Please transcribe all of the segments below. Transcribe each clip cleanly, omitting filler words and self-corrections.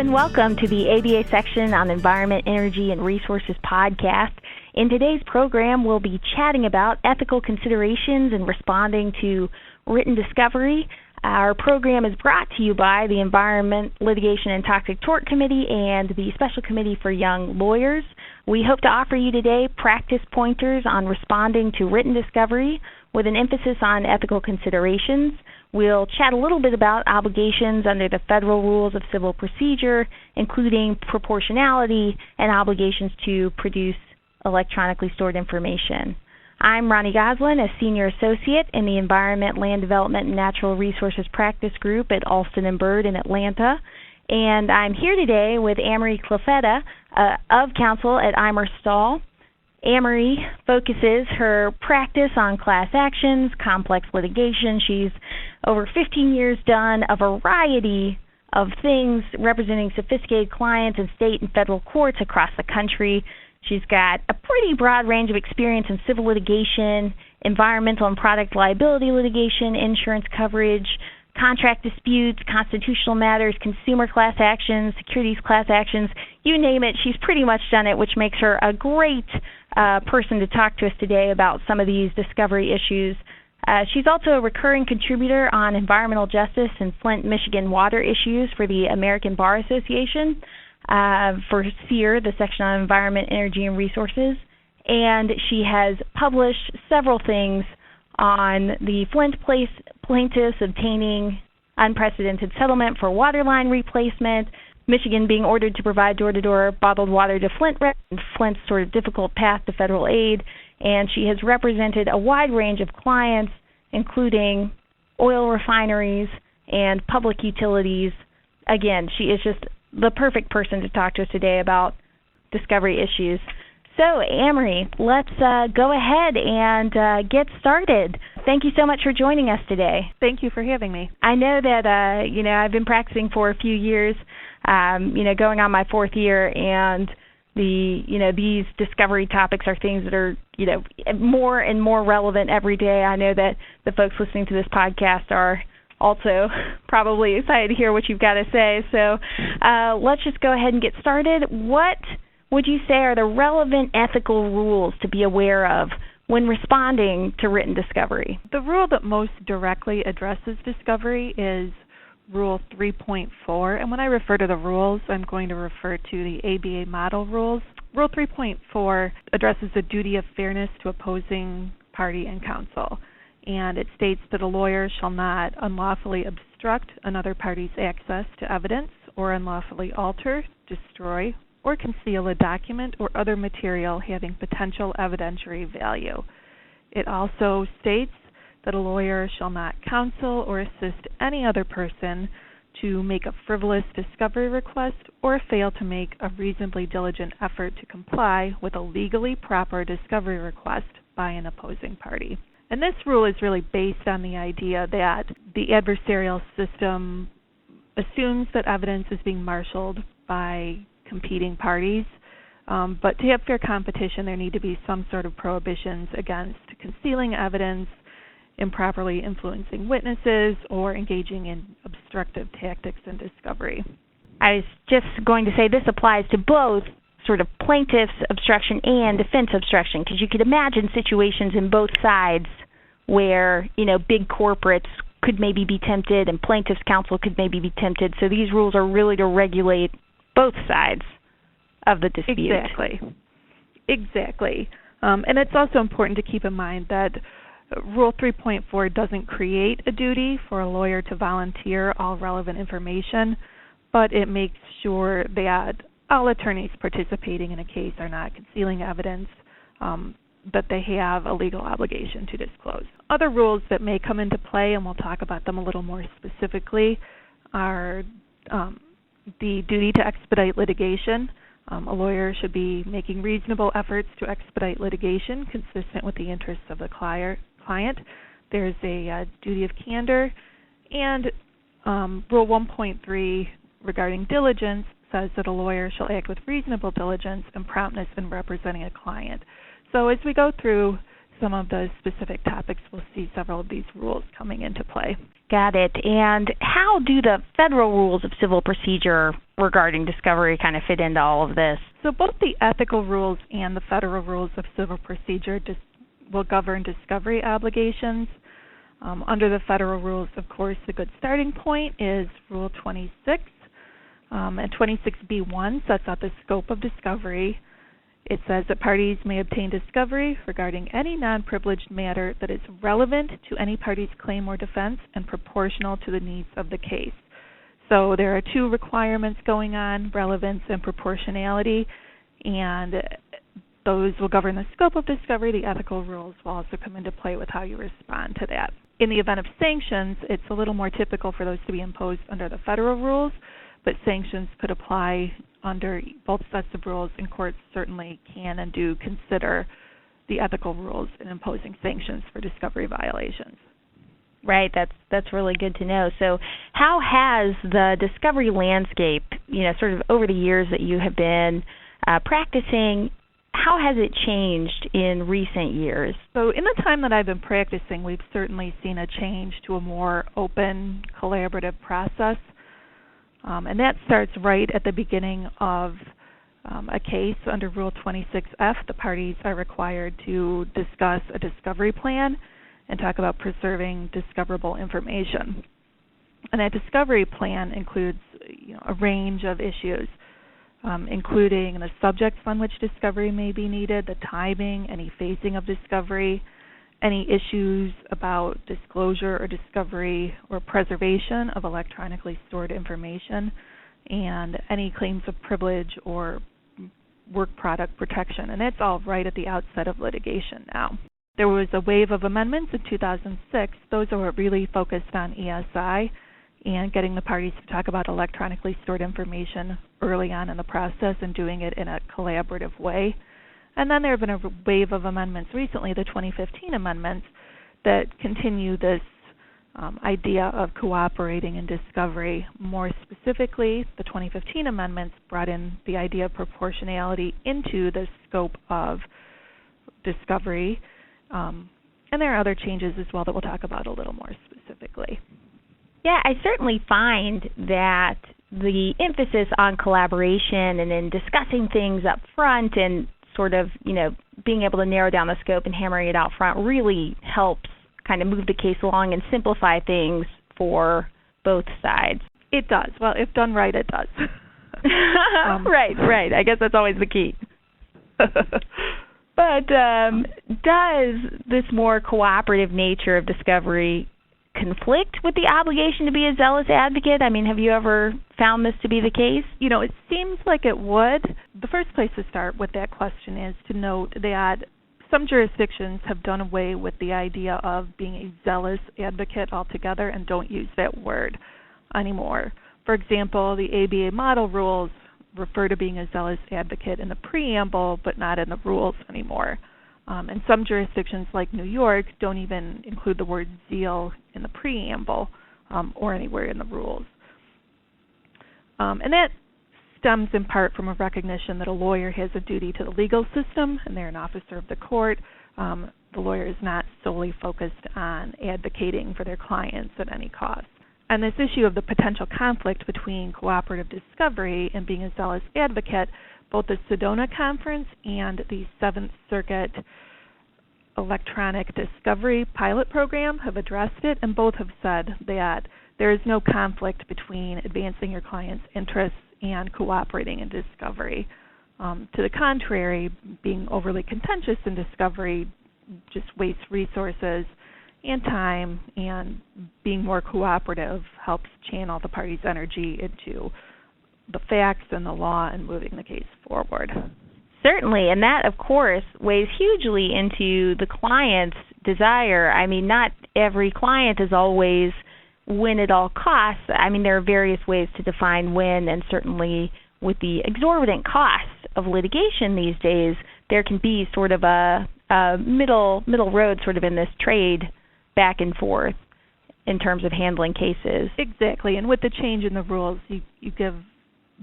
and welcome to the ABA section on Environment, Energy, and Resources podcast. In today's program, we'll be chatting about ethical considerations and responding to written discovery. Our program is brought to you by the Environment, Litigation, and Toxic Tort Committee and the Special Committee for Young Lawyers. We hope to offer you today practice pointers on responding to written discovery with an emphasis on ethical considerations. We'll chat a little bit about obligations under the Federal Rules of Civil Procedure, including proportionality and obligations to produce electronically stored information. I'm Ronnie Gosselin, a Senior Associate in the Environment, Land Development, and Natural Resources Practice Group at Alston & Bird in Atlanta. And I'm here today with Ameri Klafeta of counsel at Eimer, Stahl. Ameri focuses her practice on class actions, complex litigation. She's over 15 years done a variety of things representing sophisticated clients in state and federal courts across the country. She's got a pretty broad range of experience in civil litigation, environmental and product liability litigation, insurance coverage, contract disputes, constitutional matters, consumer class actions, securities class actions, you name it. She's pretty much done it, which makes her a great person to talk to us today about some of these discovery issues. She's also a recurring contributor on environmental justice and Flint, Michigan water issues for the American Bar Association, for SEER, the section on Environment, Energy, and Resources. And she has published several things on the Flint plaintiffs obtaining unprecedented settlement for water line replacement, Michigan being ordered to provide door-to-door bottled water to Flint, and Flint's sort of difficult path to federal aid. And she has represented a wide range of clients, including oil refineries and public utilities. Again, she is just the perfect person to talk to us today about discovery issues. So, Ameri, let's go ahead and get started. Thank you so much for joining us today. Thank you for having me. I know that, I've been practicing for a few years, going on my fourth year, and these discovery topics are things that are, more and more relevant every day. I know that the folks listening to this podcast are also probably excited to hear what you've got to say. So let's just go ahead and get started. What would you say are the relevant ethical rules to be aware of when responding to written discovery? The rule that most directly addresses discovery is Rule 3.4, and when I refer to the rules, I'm going to refer to the ABA model rules. Rule 3.4 addresses the duty of fairness to opposing party and counsel, and it states that a lawyer shall not unlawfully obstruct another party's access to evidence or unlawfully alter, destroy, or conceal a document or other material having potential evidentiary value. It also states that a lawyer shall not counsel or assist any other person to make a frivolous discovery request or fail to make a reasonably diligent effort to comply with a legally proper discovery request by an opposing party. And this rule is really based on the idea that the adversarial system assumes that evidence is being marshaled by competing parties, but to have fair competition, there need to be some sort of prohibitions against concealing evidence, improperly influencing witnesses, or engaging in obstructive tactics in discovery. I was just going to say this applies to both sort of plaintiff's obstruction and defense obstruction, because you could imagine situations in both sides where, big corporates could maybe be tempted and plaintiff's counsel could maybe be tempted. So these rules are really to regulate both sides of the dispute. Exactly. And it's also important to keep in mind that Rule 3.4 doesn't create a duty for a lawyer to volunteer all relevant information, but it makes sure that all attorneys participating in a case are not concealing evidence that they have a legal obligation to disclose. Other rules that may come into play, and we'll talk about them a little more specifically, are the duty to expedite litigation. A lawyer should be making reasonable efforts to expedite litigation consistent with the interests of the client. There's a duty of candor, and Rule 1.3 regarding diligence says that a lawyer shall act with reasonable diligence and promptness in representing a client. So as we go through some of the specific topics, we'll see several of these rules coming into play. Got it. And how do the federal rules of civil procedure regarding discovery kind of fit into all of this? So both the ethical rules and the federal rules of civil procedure will govern discovery obligations. Under the federal rules, of course, the good starting point is Rule 26, and 26B1 sets out the scope of discovery. It says that parties may obtain discovery regarding any non-privileged matter that is relevant to any party's claim or defense and proportional to the needs of the case. So there are two requirements going on, relevance and proportionality, and those will govern the scope of discovery. The ethical rules will also come into play with how you respond to that. In the event of sanctions, it's a little more typical for those to be imposed under the federal rules, but sanctions could apply under both sets of rules, and courts certainly can and do consider the ethical rules in imposing sanctions for discovery violations. Right, that's really good to know. So how has the discovery landscape, sort of over the years that you have been practicing, how has it changed in recent years? So in the time that I've been practicing, we've certainly seen a change to a more open, collaborative process. And that starts right at the beginning of a case. Under Rule 26F, the parties are required to discuss a discovery plan and talk about preserving discoverable information. And that discovery plan includes a range of issues, including the subjects on which discovery may be needed, the timing, any phasing of discovery, any issues about disclosure or discovery or preservation of electronically stored information, and any claims of privilege or work product protection. And that's all right at the outset of litigation now. There was a wave of amendments in 2006. Those are really focused on ESI and getting the parties to talk about electronically stored information early on in the process and doing it in a collaborative way. And then there have been a wave of amendments recently, the 2015 amendments, that continue this idea of cooperating in discovery. More specifically, the 2015 amendments brought in the idea of proportionality into the scope of discovery. And there are other changes as well that we'll talk about a little more specifically. Yeah, I certainly find that the emphasis on collaboration and in discussing things up front and sort of, being able to narrow down the scope and hammering it out front really helps kind of move the case along and simplify things for both sides. It does. Well, if done right, it does. Right. I guess that's always the key. But does this more cooperative nature of discovery conflict with the obligation to be a zealous advocate? I mean, have you ever found this to be the case? It seems like it would. The first place to start with that question is to note that some jurisdictions have done away with the idea of being a zealous advocate altogether and don't use that word anymore. For example, the ABA model rules refer to being a zealous advocate in the preamble, but not in the rules anymore. And some jurisdictions like New York don't even include the word zeal in the preamble or anywhere in the rules. And that stems in part from a recognition that a lawyer has a duty to the legal system and they're an officer of the court. The lawyer is not solely focused on advocating for their clients at any cost. And this issue of the potential conflict between cooperative discovery and being a zealous advocate, both the Sedona Conference and the Seventh Circuit Electronic Discovery Pilot Program have addressed it, and both have said that there is no conflict between advancing your client's interests and cooperating in discovery. To the contrary, being overly contentious in discovery just wastes resources and time, and being more cooperative helps channel the parties' energy into the facts and the law and moving the case forward. Certainly, and that, of course, weighs hugely into the client's desire. I mean, not every client is always win at all costs. I mean, there are various ways to define win, and certainly with the exorbitant costs of litigation these days, there can be sort of a middle road sort of in this trade back and forth in terms of handling cases. Exactly, and with the change in the rules, you give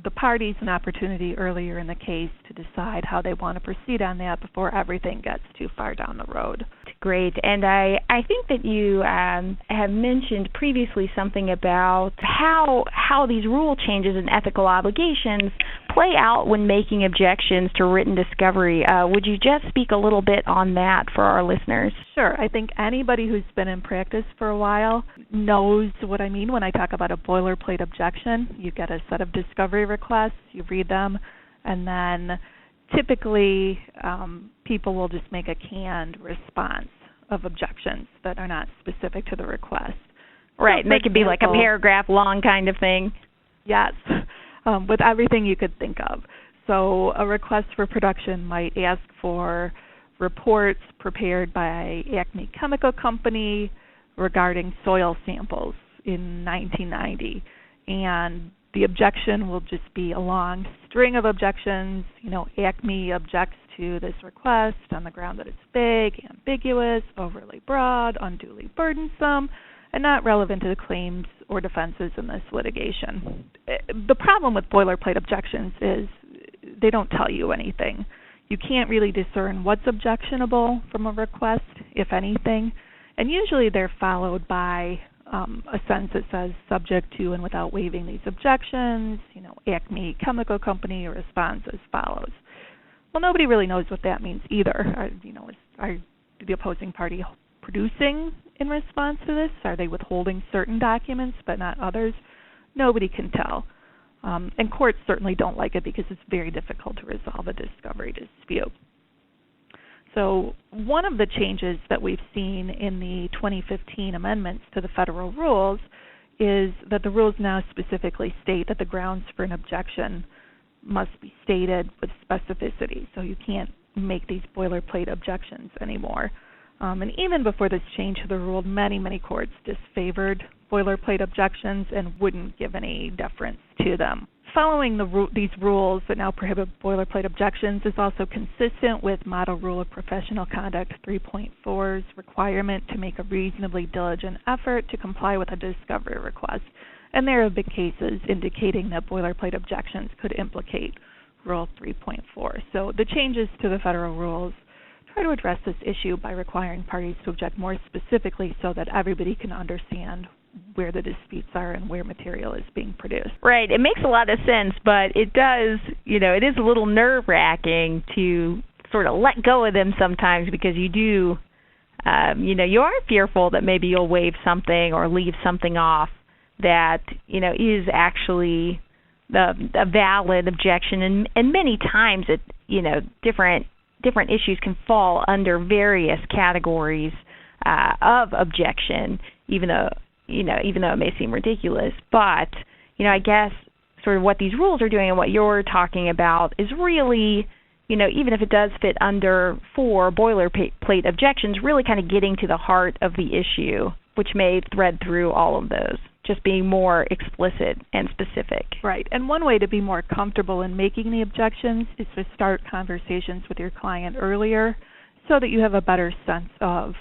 the parties an opportunity earlier in the case to decide how they want to proceed on that before everything gets too far down the road. Great. And I think that you have mentioned previously something about how these rule changes and ethical obligations play out when making objections to written discovery. Would you just speak a little bit on that for our listeners? Sure. I think anybody who's been in practice for a while knows what I mean when I talk about a boilerplate objection. You get a set of discovery requests, you read them, and then typically people will just make a canned response of objections that are not specific to the request. Right, so they could be like a paragraph long kind of thing. Yes, with everything you could think of. So a request for production might ask for reports prepared by Acme Chemical Company regarding soil samples in 1990. And the objection will just be a long string of objections. Acme objects to this request on the ground that it's vague, ambiguous, overly broad, unduly burdensome, and not relevant to the claims or defenses in this litigation. The problem with boilerplate objections is they don't tell you anything. You can't really discern what's objectionable from a request, if anything, and usually they're followed by a sentence that says, subject to and without waiving these objections, Acme Chemical Company responds as follows. Well, nobody really knows what that means either. Are the opposing party producing in response to this? Are they withholding certain documents but not others? Nobody can tell. And courts certainly don't like it because it's very difficult to resolve a discovery dispute. So one of the changes that we've seen in the 2015 amendments to the federal rules is that the rules now specifically state that the grounds for an objection must be stated with specificity. So you can't make these boilerplate objections anymore. And even before this change to the rule, many courts disfavored boilerplate objections and wouldn't give any deference to them. Following these rules that now prohibit boilerplate objections is also consistent with Model Rule of Professional Conduct 3.4's requirement to make a reasonably diligent effort to comply with a discovery request. And there have been cases indicating that boilerplate objections could implicate Rule 3.4. So the changes to the federal rules try to address this issue by requiring parties to object more specifically so that everybody can understand where the disputes are and where material is being produced. Right. It makes a lot of sense, but it does, it is a little nerve-wracking to sort of let go of them sometimes because you do, you are fearful that maybe you'll waive something or leave something off that, is actually a valid objection. And many times it, different issues can fall under various categories of objection, even though it may seem ridiculous. But, I guess sort of what these rules are doing and what you're talking about is really, even if it does fit under 4 boilerplate objections, really kind of getting to the heart of the issue, which may thread through all of those, just being more explicit and specific. Right. And one way to be more comfortable in making the objections is to start conversations with your client earlier so that you have a better sense of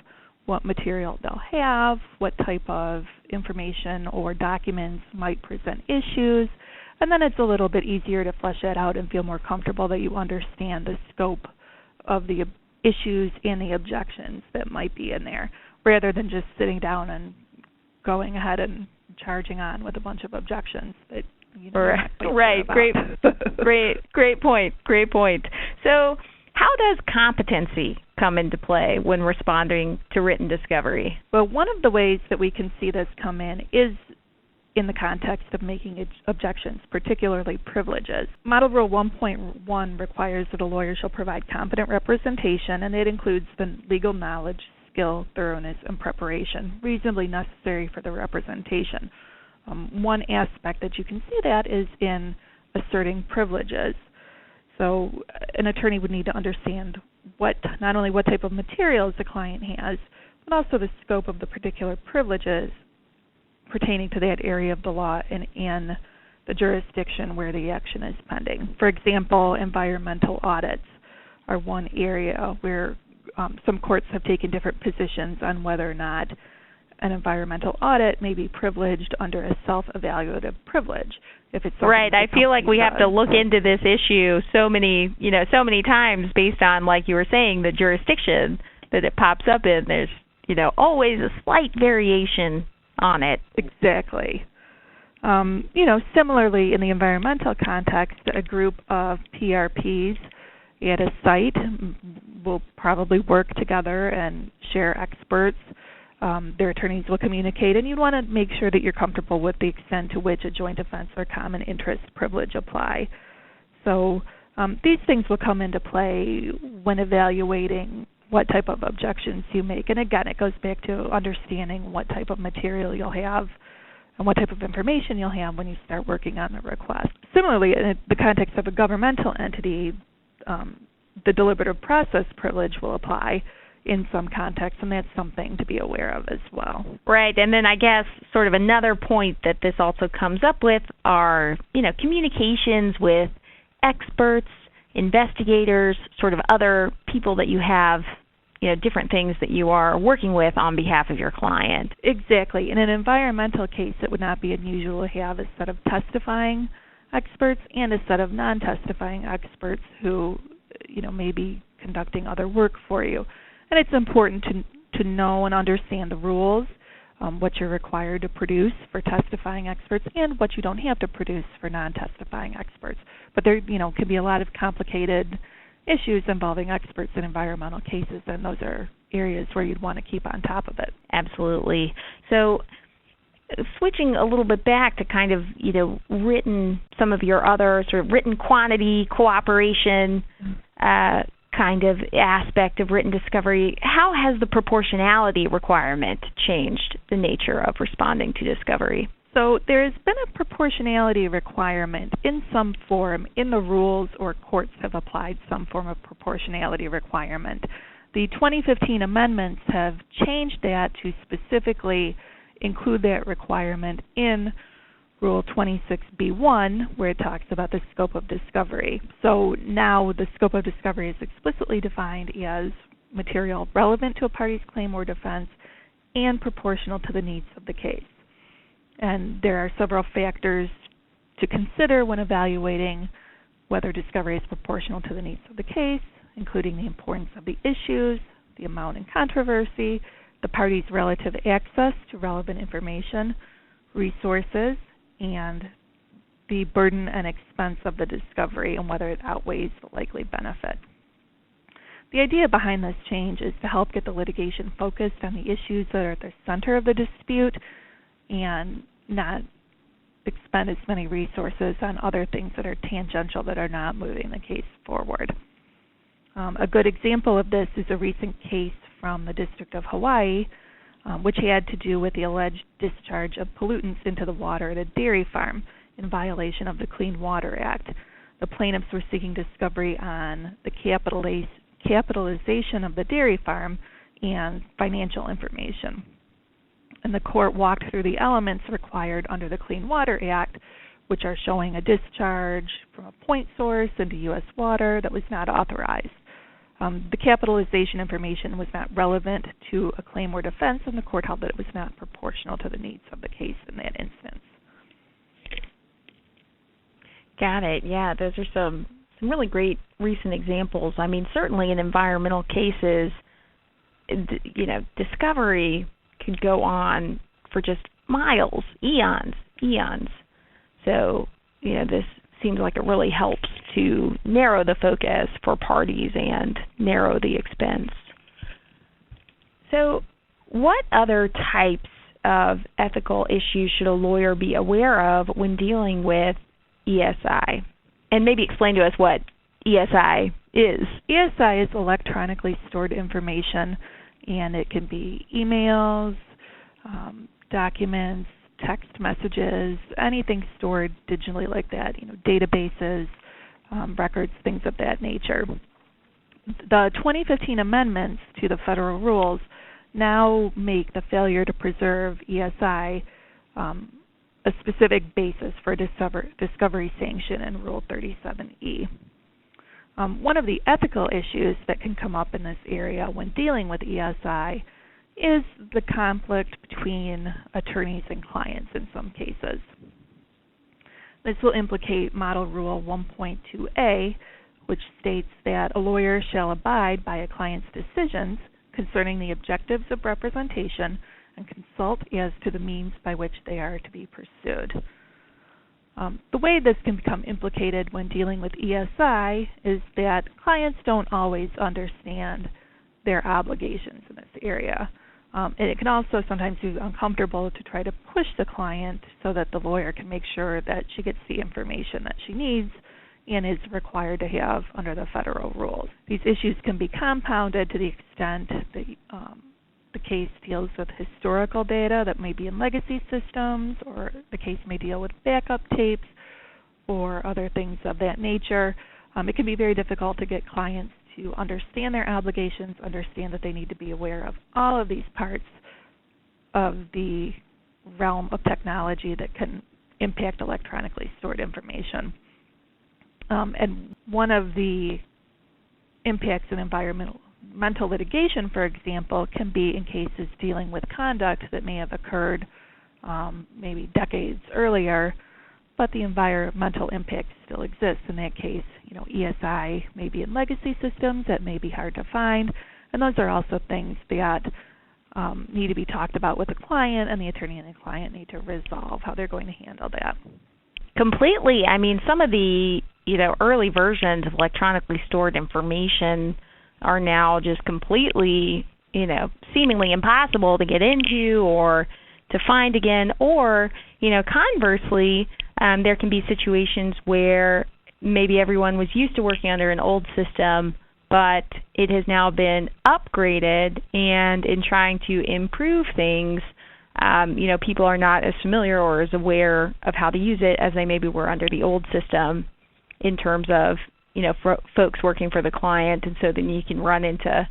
what material they'll have, what type of information or documents might present issues, and then it's a little bit easier to flesh that out and feel more comfortable that you understand the scope of the issues and the objections that might be in there, rather than just sitting down and going ahead and charging on with a bunch of objections that Right. Great point. So how does competency come into play when responding to written discovery? Well, one of the ways that we can see this come in is in the context of making objections, particularly privileges. Model Rule 1.1 requires that a lawyer shall provide competent representation, and it includes the legal knowledge, skill, thoroughness, and preparation reasonably necessary for the representation. One aspect that you can see that is in asserting privileges. So an attorney would need to understand not only what type of materials the client has, but also the scope of the particular privileges pertaining to that area of the law and in the jurisdiction where the action is pending. For example, environmental audits are one area where some courts have taken different positions on whether or not an environmental audit may be privileged under a self-evaluative privilege. If it's right, I feel like we have to look into this issue so many times based on, like you were saying, the jurisdiction that it pops up in. There's, always a slight variation on it. Exactly. Similarly, in the environmental context, a group of PRPs at a site will probably work together and share experts. Their attorneys will communicate, and you'd want to make sure that you're comfortable with the extent to which a joint offense or common interest privilege apply. So these things will come into play when evaluating what type of objections you make. And again, it goes back to understanding what type of material you'll have and what type of information you'll have when you start working on the request. Similarly, in the context of a governmental entity, the deliberative process privilege will apply in some contexts, and that's something to be aware of as well. Right, and then I guess sort of another point that this also comes up with are, communications with experts, investigators, sort of other people that you have, different things that you are working with on behalf of your client. Exactly. In an environmental case, it would not be unusual to have a set of testifying experts and a set of non-testifying experts who, may be conducting other work for you. And it's important to know and understand the rules, what you're required to produce for testifying experts and what you don't have to produce for non-testifying experts. But there, can be a lot of complicated issues involving experts in environmental cases, and those are areas where you'd want to keep on top of it. Absolutely. So switching a little bit back to kind of, some of your other sort of written quantity, cooperation, kind of aspect of written discovery, how has the proportionality requirement changed the nature of responding to discovery? So there's been a proportionality requirement in some form in the rules, or courts have applied some form of proportionality requirement. The 2015 amendments have changed that to specifically include that requirement in Rule 26B1, where it talks about the scope of discovery. So now the scope of discovery is explicitly defined as material relevant to a party's claim or defense and proportional to the needs of the case. And there are several factors to consider when evaluating whether discovery is proportional to the needs of the case, including the importance of the issues, the amount in controversy, the party's relative access to relevant information, resources, and the burden and expense of the discovery and whether it outweighs the likely benefit. The idea behind this change is to help get the litigation focused on the issues that are at the center of the dispute and not expend as many resources on other things that are tangential that are not moving the case forward. A good example of this is a recent case from the District of Hawaii, which had to do with the alleged discharge of pollutants into the water at a dairy farm in violation of the Clean Water Act. The plaintiffs were seeking discovery on the capitalization of the dairy farm and financial information. And the court walked through the elements required under the Clean Water Act, which are showing a discharge from a point source into U.S. water that was not authorized. The capitalization information was not relevant to a claim or defense, and the court held that it was not proportional to the needs of the case in that instance. Got it. Yeah, those are some really great recent examples. I mean, certainly in environmental cases, discovery could go on for just miles, eons. So, this seems like it really helps to narrow the focus for parties and narrow the expense. So, what other types of ethical issues should a lawyer be aware of when dealing with ESI? And maybe explain to us what ESI is. ESI is electronically stored information, and it can be emails, documents, text messages, anything stored digitally like that, databases, records, things of that nature. The 2015 amendments to the federal rules now make the failure to preserve ESI a specific basis for discovery sanction in Rule 37E. One of the ethical issues that can come up in this area when dealing with ESI is the conflict between attorneys and clients in some cases. This will implicate Model Rule 1.2a, which states that a lawyer shall abide by a client's decisions concerning the objectives of representation and consult as to the means by which they are to be pursued. The way this can become implicated when dealing with ESI is that clients don't always understand their obligations in this area. And it can also sometimes be uncomfortable to try to push the client so that the lawyer can make sure that she gets the information that she needs and is required to have under the federal rules. These issues can be compounded to the extent that the case deals with historical data that may be in legacy systems, or the case may deal with backup tapes or other things of that nature. It can be very difficult to get clients to understand their obligations, understand that they need to be aware of all of these parts of the realm of technology that can impact electronically stored information. And one of the impacts in environmental litigation, for example, can be in cases dealing with conduct that may have occurred maybe decades earlier, but the environmental impact still exists in that case. ESI may be in legacy systems that may be hard to find, and those are also things that need to be talked about with the client, and the attorney and the client need to resolve how they're going to handle that. Completely. I mean, some of the early versions of electronically stored information are now just completely, seemingly impossible to get into or to find again. Or, conversely, there can be situations where maybe everyone was used to working under an old system, but it has now been upgraded, and in trying to improve things, people are not as familiar or as aware of how to use it as they maybe were under the old system in terms of, folks working for the client, and so then you can run into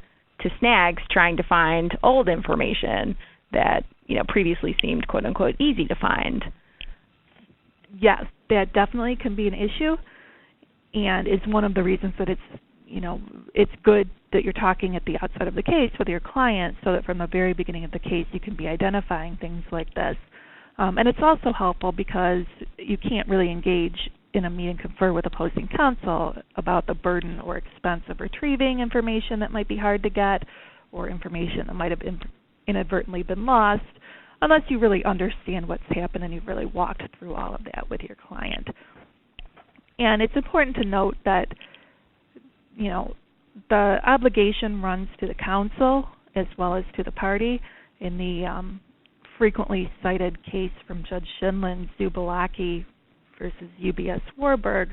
snags trying to find old information that, previously seemed quote-unquote easy to find. Yes, that definitely can be an issue, and it's one of the reasons that it's good that you're talking at the outset of the case with your client, so that from the very beginning of the case you can be identifying things like this. And it's also helpful because you can't really engage in a meet and confer with opposing counsel about the burden or expense of retrieving information that might be hard to get, or information that might have inadvertently been lost, unless you really understand what's happened and you've really walked through all of that with your client. And it's important to note that, the obligation runs to the counsel as well as to the party. In the frequently cited case from Judge Schindlin, Zubalaki versus UBS Warburg,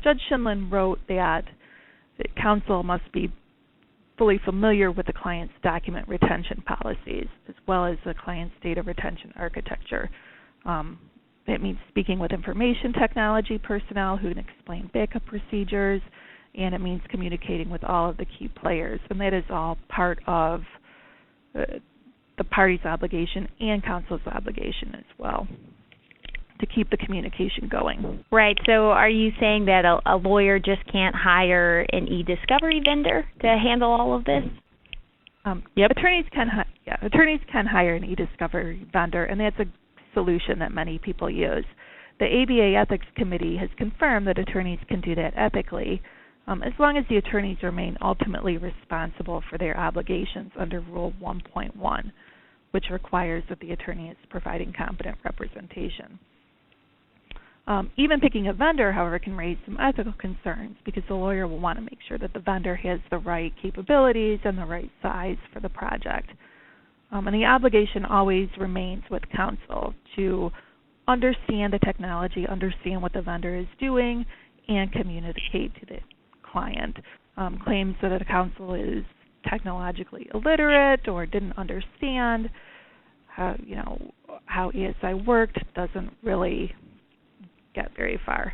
Judge Schindlin wrote that counsel must be fully familiar with the client's document retention policies as well as the client's data retention architecture. It means speaking with information technology personnel who can explain backup procedures, and it means communicating with all of the key players. And that is all part of the party's obligation and counsel's obligation as well, to keep the communication going. Right. So are you saying that a lawyer just can't hire an e-discovery vendor to handle all of this? Yep. Attorneys can hire an e-discovery vendor, and that's a solution that many people use. The ABA Ethics Committee has confirmed that attorneys can do that ethically, as long as the attorneys remain ultimately responsible for their obligations under Rule 1.1, which requires that the attorney is providing competent representation. Even picking a vendor, however, can raise some ethical concerns, because the lawyer will want to make sure that the vendor has the right capabilities and the right size for the project. And the obligation always remains with counsel to understand the technology, understand what the vendor is doing, and communicate to the client. Claims that a counsel is technologically illiterate or didn't understand how ESI worked doesn't really get very far.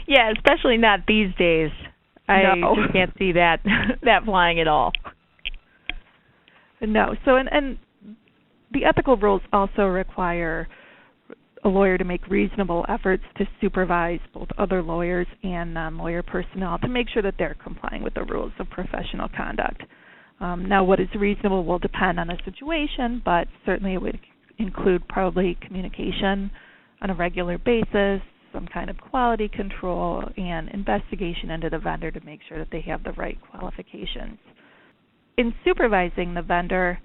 Yeah, especially not these days. I just can't see that flying at all. No. So, and the ethical rules also require a lawyer to make reasonable efforts to supervise both other lawyers and non-lawyer personnel to make sure that they're complying with the rules of professional conduct. Now, what is reasonable will depend on the situation, but certainly it would include probably communication on a regular basis, some kind of quality control, and investigation into the vendor to make sure that they have the right qualifications. In supervising the vendor,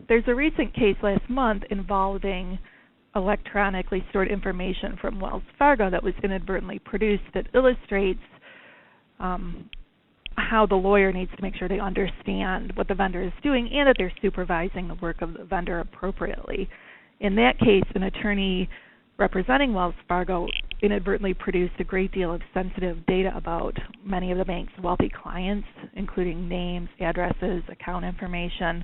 there's a recent case last month involving electronically stored information from Wells Fargo that was inadvertently produced that illustrates how the lawyer needs to make sure they understand what the vendor is doing and that they're supervising the work of the vendor appropriately. In that case, an attorney representing Wells Fargo inadvertently produced a great deal of sensitive data about many of the bank's wealthy clients, including names, addresses, account information.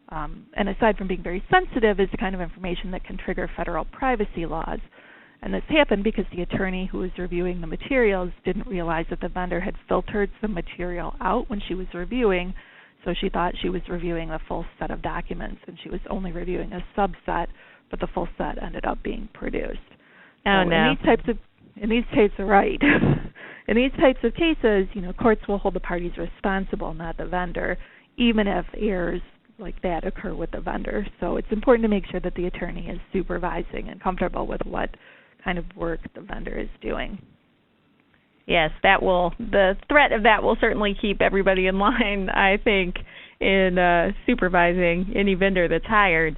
And aside from being very sensitive, is the kind of information that can trigger federal privacy laws. And this happened because the attorney who was reviewing the materials didn't realize that the vendor had filtered some material out when she was reviewing, so she thought she was reviewing the full set of documents, and she was only reviewing a subset, but the full set ended up being produced. Oh, so no. In these types of cases, courts will hold the parties responsible, not the vendor, even if errors like that occur with the vendor. So it's important to make sure that the attorney is supervising and comfortable with what kind of work the vendor is doing. Yes, the threat of that will certainly keep everybody in line, I think, in supervising any vendor that's hired.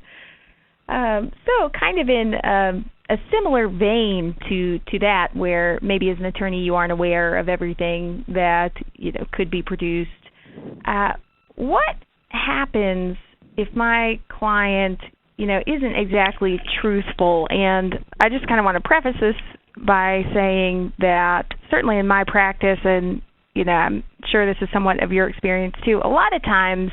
So kind of in a similar vein to that, where maybe as an attorney you aren't aware of everything that could be produced, what happens if my client isn't exactly truthful? And I just kind of want to preface this by saying that certainly in my practice, and I'm sure this is somewhat of your experience too, a lot of times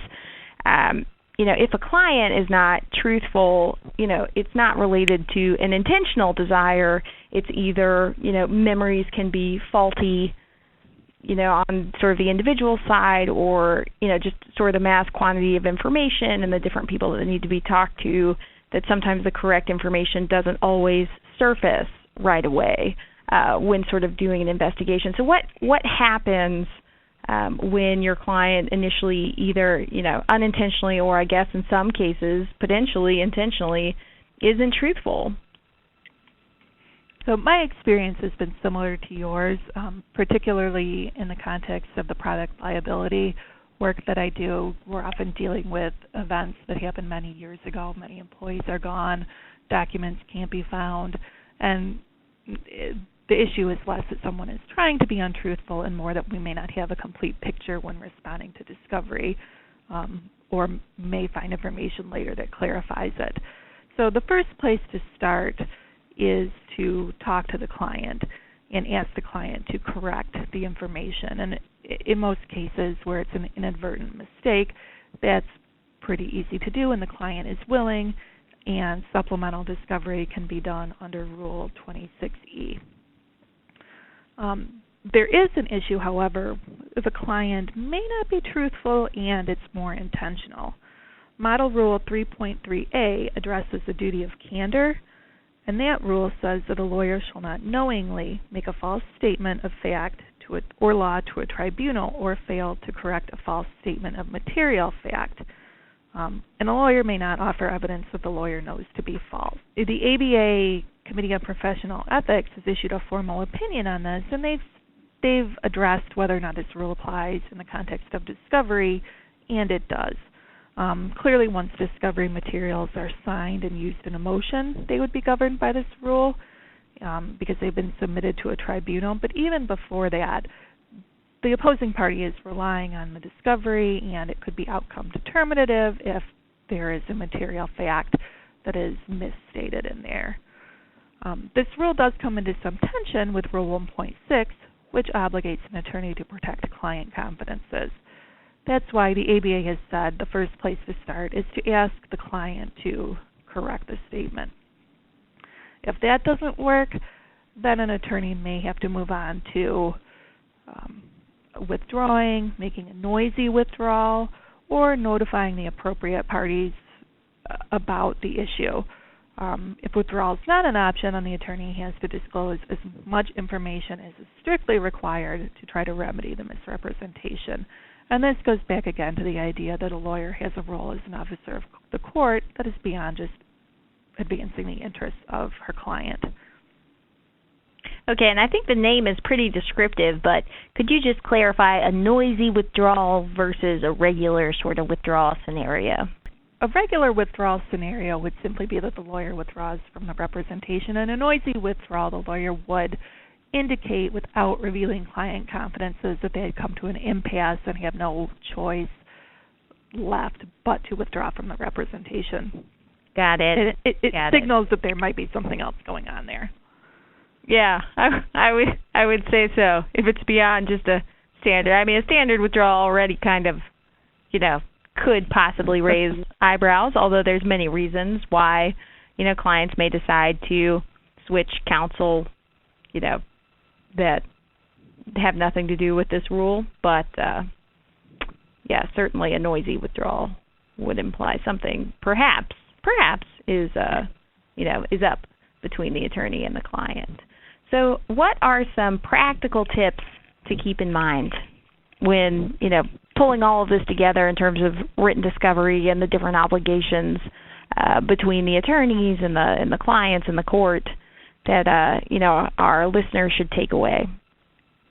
if a client is not truthful, it's not related to an intentional desire. It's either memories can be faulty on sort of the individual side, or, just sort of the mass quantity of information and the different people that need to be talked to, that sometimes the correct information doesn't always surface right away when sort of doing an investigation. So what happens when your client initially either, unintentionally, or I guess in some cases potentially intentionally, isn't truthful? So my experience has been similar to yours, particularly in the context of the product liability work that I do. We're often dealing with events that happened many years ago. Many employees are gone, documents can't be found, and the issue is less that someone is trying to be untruthful and more that we may not have a complete picture when responding to discovery, or may find information later that clarifies it. So the first place to start is to talk to the client and ask the client to correct the information. And in most cases where it's an inadvertent mistake, that's pretty easy to do and the client is willing, and supplemental discovery can be done under Rule 26E. There is an issue, however, if a client may not be truthful and it's more intentional. Model Rule 3.3a addresses the duty of candor, and that rule says that a lawyer shall not knowingly make a false statement of fact or law to a tribunal or fail to correct a false statement of material fact. And a lawyer may not offer evidence that the lawyer knows to be false. The ABA Committee on Professional Ethics has issued a formal opinion on this, and they've addressed whether or not this rule applies in the context of discovery, and it does. Clearly, once discovery materials are signed and used in a motion, they would be governed by this rule because they've been submitted to a tribunal. But even before that, the opposing party is relying on the discovery, and it could be outcome determinative if there is a material fact that is misstated in there. This rule does come into some tension with Rule 1.6, which obligates an attorney to protect client confidences. That's why the ABA has said the first place to start is to ask the client to correct the statement. If that doesn't work, then an attorney may have to move on to withdrawing, making a noisy withdrawal, or notifying the appropriate parties about the issue. If withdrawal is not an option, then the attorney has to disclose as much information as is strictly required to try to remedy the misrepresentation. And this goes back again to the idea that a lawyer has a role as an officer of the court that is beyond just advancing the interests of her client. Okay, and I think the name is pretty descriptive, but could you just clarify a noisy withdrawal versus a regular sort of withdrawal scenario? A regular withdrawal scenario would simply be that the lawyer withdraws from the representation, and a noisy withdrawal, the lawyer would indicate without revealing client confidences that they had come to an impasse and have no choice left but to withdraw from the representation. Got it. It signals that there might be something else going on there. Yeah, I would say so. If it's beyond just a standard, I mean, a standard withdrawal already kind of, could possibly raise eyebrows, although there's many reasons why, clients may decide to switch counsel, that have nothing to do with this rule. But, certainly a noisy withdrawal would imply something perhaps is up between the attorney and the client. So what are some practical tips to keep in mind when, pulling all of this together in terms of written discovery and the different obligations between the attorneys and the clients and the court that, our listeners should take away?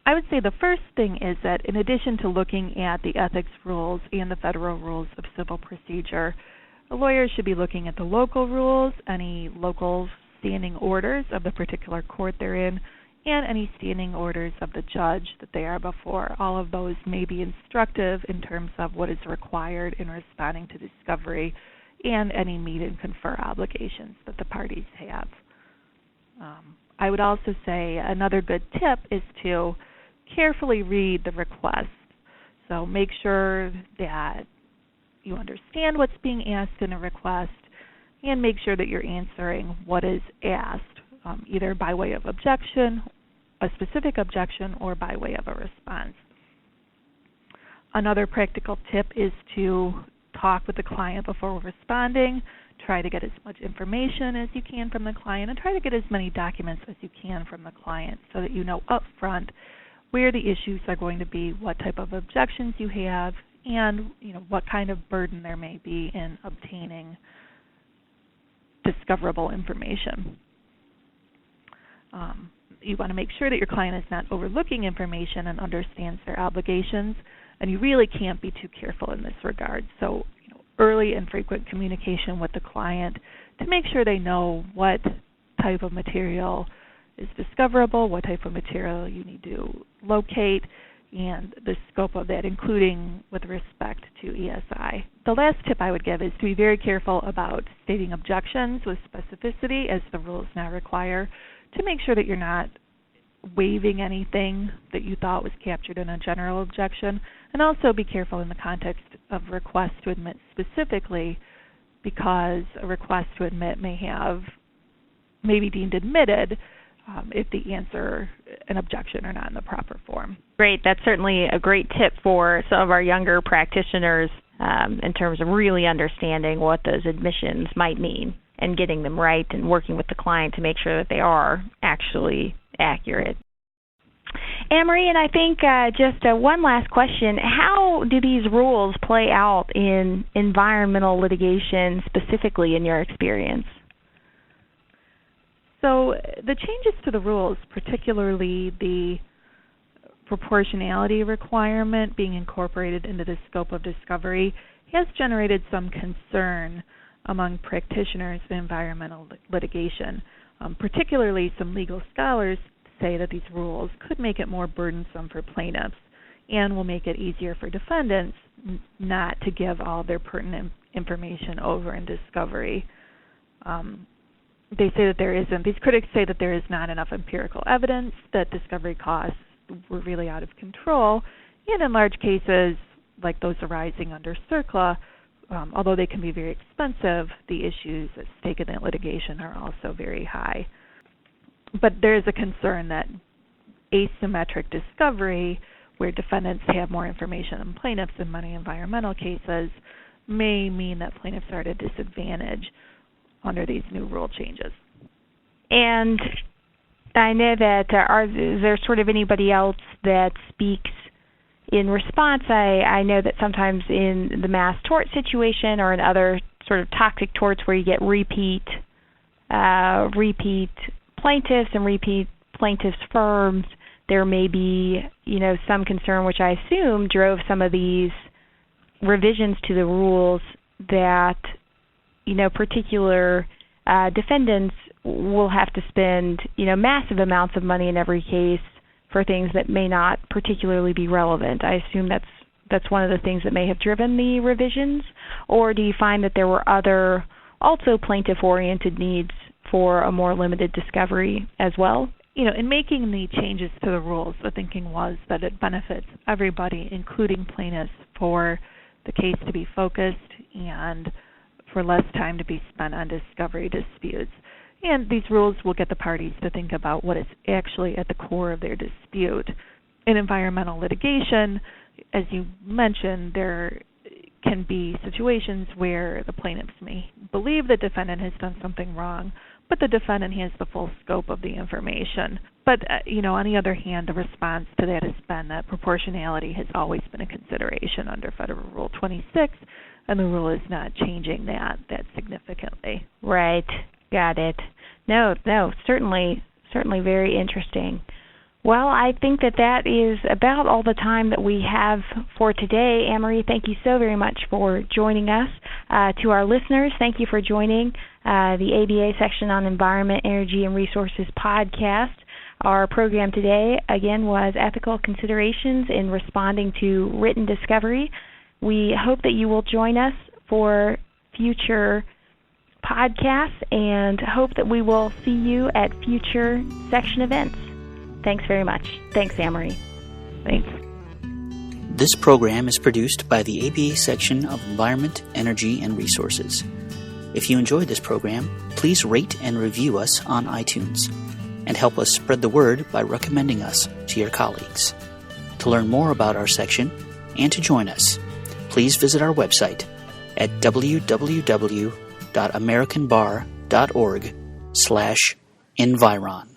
I would say the first thing is that in addition to looking at the ethics rules and the federal rules of civil procedure, a lawyer should be looking at the local rules, any local standing orders of the particular court they're in, and any standing orders of the judge that they are before. All of those may be instructive in terms of what is required in responding to discovery and any meet and confer obligations that the parties have. I would also say another good tip is to carefully read the request. So make sure that you understand what's being asked in a request and make sure that you're answering what is asked, either by way of objection, a specific objection, or by way of a response. Another practical tip is to talk with the client before responding. Try to get as much information as you can from the client, and try to get as many documents as you can from the client so that you know up front where the issues are going to be, what type of objections you have, and what kind of burden there may be in obtaining discoverable information. You want to make sure that your client is not overlooking information and understands their obligations, and you really can't be too careful in this regard. So, early and frequent communication with the client to make sure they know what type of material is discoverable, what type of material you need to locate, and the scope of that, including with respect to ESI. The last tip I would give is to be very careful about stating objections with specificity, as the rules now require, to make sure that you're not waiving anything that you thought was captured in a general objection, and also be careful in the context of request to admit specifically, because a request to admit may be deemed admitted if the answer and objection are not in the proper form. Great. That's certainly a great tip for some of our younger practitioners in terms of really understanding what those admissions might mean and getting them right and working with the client to make sure that they are actually accurate. Ameri, and I think just one last question. How do these rules play out in environmental litigation specifically in your experience? So the changes to the rules, particularly the proportionality requirement being incorporated into the scope of discovery, has generated some concern among practitioners in environmental litigation. Particularly, some legal scholars say that these rules could make it more burdensome for plaintiffs and will make it easier for defendants not to give all of their pertinent information over in discovery. They say that these critics say that there is not enough empirical evidence that discovery costs were really out of control, and in large cases, like those arising under CERCLA, although they can be very expensive, the issues at stake in that litigation are also very high. But there is a concern that asymmetric discovery, where defendants have more information than plaintiffs in many environmental cases, may mean that plaintiffs are at a disadvantage under these new rule changes. And I know that is there sort of anybody else that speaks in response? I know that sometimes in the mass tort situation or in other sort of toxic torts where you get repeat plaintiffs and repeat plaintiffs' firms, there may be, some concern, which I assume drove some of these revisions to the rules, that, particular defendants will have to spend, massive amounts of money in every case for things that may not particularly be relevant. I assume that's one of the things that may have driven the revisions. Or do you find that there were other also plaintiff-oriented needs for a more limited discovery as well? In making the changes to the rules, the thinking was that it benefits everybody, including plaintiffs, for the case to be focused and for less time to be spent on discovery disputes. And these rules will get the parties to think about what is actually at the core of their dispute. In environmental litigation, as you mentioned, there can be situations where the plaintiffs may believe the defendant has done something wrong, but the defendant has the full scope of the information. But, on the other hand, the response to that has been that proportionality has always been a consideration under Federal Rule 26, and the rule is not changing that significantly. Right. Got it. No, certainly very interesting. Well, I think that is about all the time that we have for today. Ameri, thank you so very much for joining us. To our listeners, thank you for joining the ABA section on Environment, Energy, and Resources podcast. Our program today, again, was Ethical Considerations in Responding to Written Discovery. We hope that you will join us for future podcasts and hope that we will see you at future section events. Thanks very much. Thanks, Ameri. Thanks. This program is produced by the ABA section of Environment, Energy, and Resources. If you enjoyed this program, please rate and review us on iTunes and help us spread the word by recommending us to your colleagues. To learn more about our section and to join us, please visit our website at www.americanbar.org/environ.